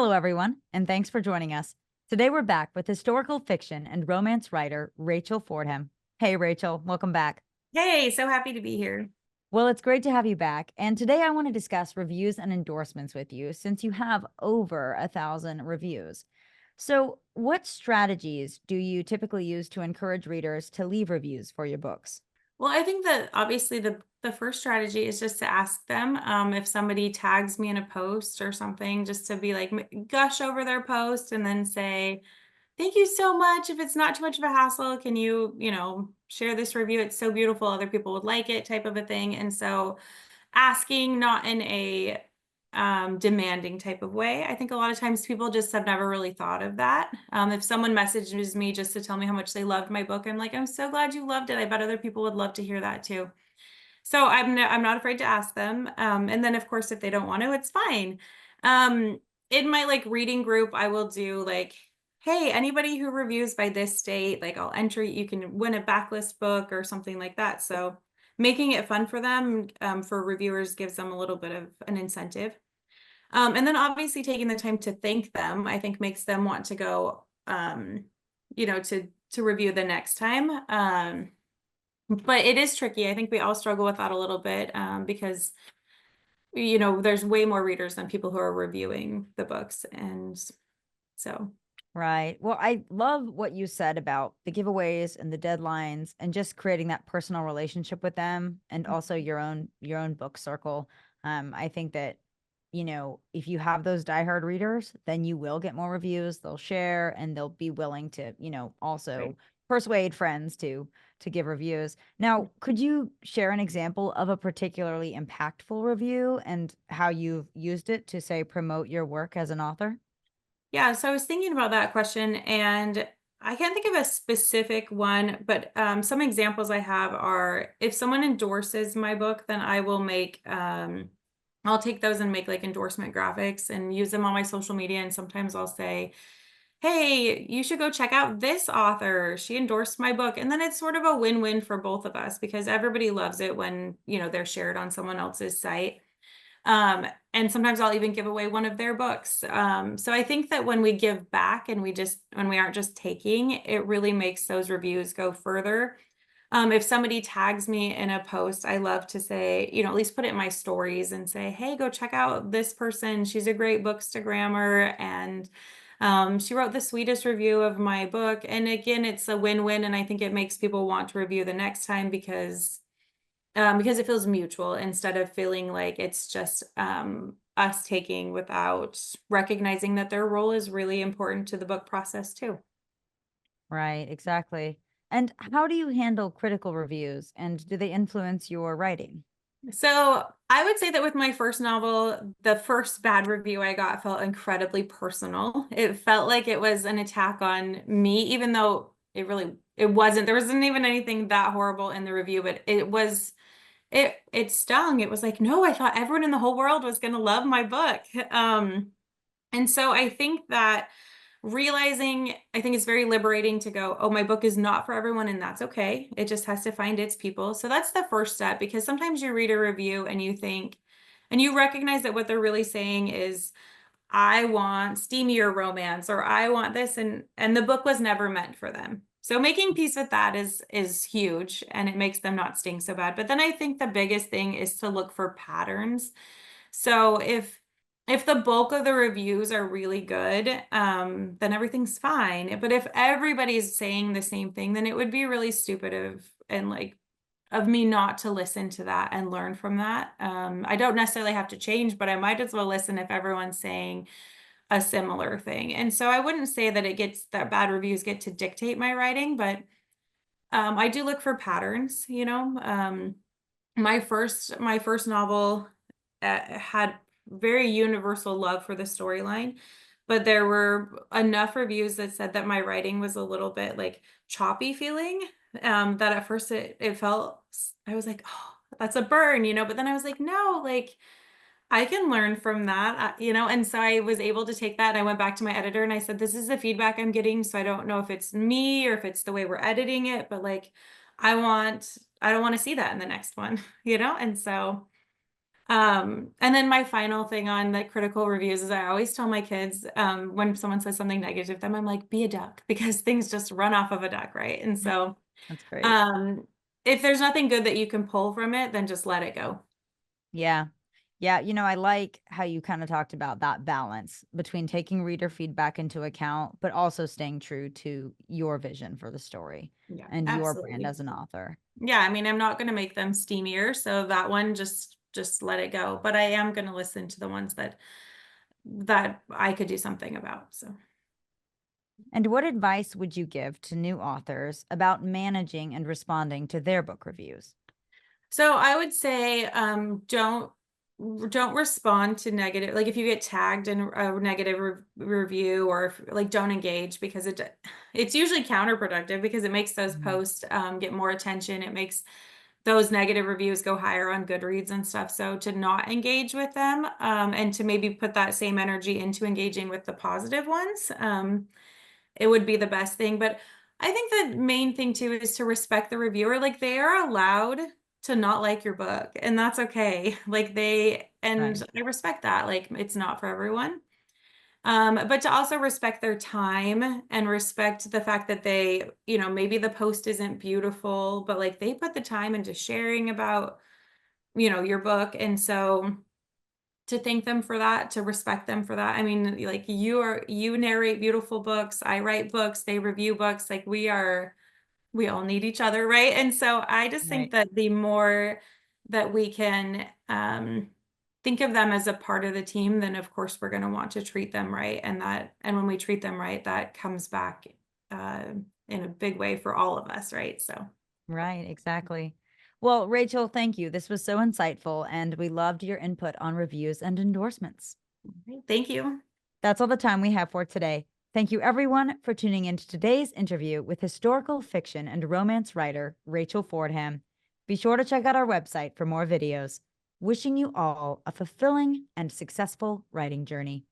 Hello, everyone, and thanks for joining us. Today, we're back with historical fiction and romance writer Rachel Fordham. Hey, Rachel, welcome back. Hey, so happy to be here. Well, it's great to have you back. And today, I want to discuss reviews and endorsements with you since you have over 1,000 reviews. So, what strategies do you typically use to encourage readers to leave reviews for your books? Well, I think that obviously the first strategy is just to ask them if somebody tags me in a post or something, just to be like gush over their post and then say, "Thank you so much. If it's not too much of a hassle, can you share this review? It's so beautiful. Other people would like it," type of a thing. And so asking, not in a demanding type of way. I think a lot of times people just have never really thought of that. If someone messages me just to tell me how much they loved my book, I'm like, I'm so glad you loved it. I bet other people would love to hear that too. So I'm not afraid to ask them. And then of course, if they don't want to, it's fine. In my like reading group, I will do like, hey, anybody who reviews by this date, like I'll enter, you can win a backlist book or something like that. So making it fun for them, for reviewers, gives them a little bit of an incentive. And then obviously taking the time to thank them, I think makes them want to go, to review the next time. But it is tricky. I think we all struggle with that a little bit, because there's way more readers than people who are reviewing the books, and so Right. Well, I love what you said about the giveaways and the deadlines and just creating that personal relationship with them and also your own book circle. I think that, if you have those diehard readers, then you will get more reviews, they'll share and they'll be willing to, right. also persuade friends to give reviews. Now, could you share an example of a particularly impactful review and how you've used it to say promote your work as an author? Yeah, so I was thinking about that question, and I can't think of a specific one, but some examples I have are if someone endorses my book, then I'll take those and make like endorsement graphics and use them on my social media. And sometimes I'll say, hey, you should go check out this author. She endorsed my book. And then it's sort of a win-win for both of us because everybody loves it when, they're shared on someone else's site. And sometimes I'll even give away one of their books. So I think that when we give back and when we aren't just taking, it really makes those reviews go further. If somebody tags me in a post, I love to say, at least put it in my stories and say, hey, go check out this person. She's a great bookstagrammer. And she wrote the sweetest review of my book. And again, it's a win-win. And I think it makes people want to review the next time because it feels mutual instead of feeling like it's just us taking without recognizing that their role is really important to the book process too. Right, exactly. And how do you handle critical reviews and do they influence your writing? So I would say that with my first novel, the first bad review I got felt incredibly personal. It felt like it was an attack on me, even though it wasn't. There wasn't even anything that horrible in the review, but it stung. It was like, no, I thought everyone in the whole world was going to love my book. And so I think that I think it's very liberating to go, oh, my book is not for everyone, and that's okay. It just has to find its people. So that's the first step, because sometimes you read a review and you think, and you recognize that what they're really saying is, I want steamier romance, or I want this, and the book was never meant for them. So making peace with that is huge, and it makes them not sting so bad. But then I think the biggest thing is to look for patterns. So if the bulk of the reviews are really good, then everything's fine. But if everybody's saying the same thing, then it would be really stupid of me not to listen to that and learn from that. I don't necessarily have to change, but I might as well listen if everyone's saying a similar thing. And so I wouldn't say that bad reviews get to dictate my writing, but I do look for patterns. My first novel had very universal love for the storyline, but there were enough reviews that said that my writing was a little bit like choppy feeling. That at first it felt, I was like, oh, that's a burn. But then I was like, no, like I can learn from that. And so I was able to take that and I went back to my editor and I said, this is the feedback I'm getting. So I don't know if it's me or if it's the way we're editing it, but like, I don't want to see that in the next one. And so And then my final thing on the critical reviews is I always tell my kids, when someone says something negative to them, I'm like, be a duck, because things just run off of a duck, right? And so, That's great. um, if there's nothing good that you can pull from it, then just let it go. Yeah. Yeah, I like how you kind of talked about that balance between taking reader feedback into account, but also staying true to your vision for the story Yeah, and your brand absolutely. as an author. Yeah, I mean, I'm not going to make them steamier, so that one just let it go. But I am going to listen to the ones that I could do something about. So. And what advice would you give to new authors about managing and responding to their book reviews? So I would say don't respond to negative, like if you get tagged in a negative review, or if, like, don't engage, because it's usually counterproductive, because it makes those Mhm. posts get more attention. It makes those negative reviews go higher on Goodreads and stuff. So to not engage with them, and to maybe put that same energy into engaging with the positive ones, it would be the best thing. But I think the main thing too is to respect the reviewer. Like, they are allowed to not like your book, and that's okay. And Right. I respect that. Like, it's not for everyone. But to also respect their time, and respect the fact that they, maybe the post isn't beautiful, but like they put the time into sharing about, your book. And so to thank them for that, to respect them for that. I mean, like, you narrate beautiful books, I write books, they review books, like we all need each other, right? And so I just think Right. that the more that we can think of them as a part of the team, then of course we're going to want to treat them right. And when we treat them right, that comes back uh, in a big way for all of us, right? So Right. Exactly. Well, Rachel, thank you. This was so insightful, and we loved your input on reviews and endorsements. thank you. That's all the time we have for today. Thank you, everyone, for tuning in to today's interview with historical fiction and romance writer Rachel Fordham. Be sure to check out our website for more videos. Wishing you all a fulfilling and successful writing journey.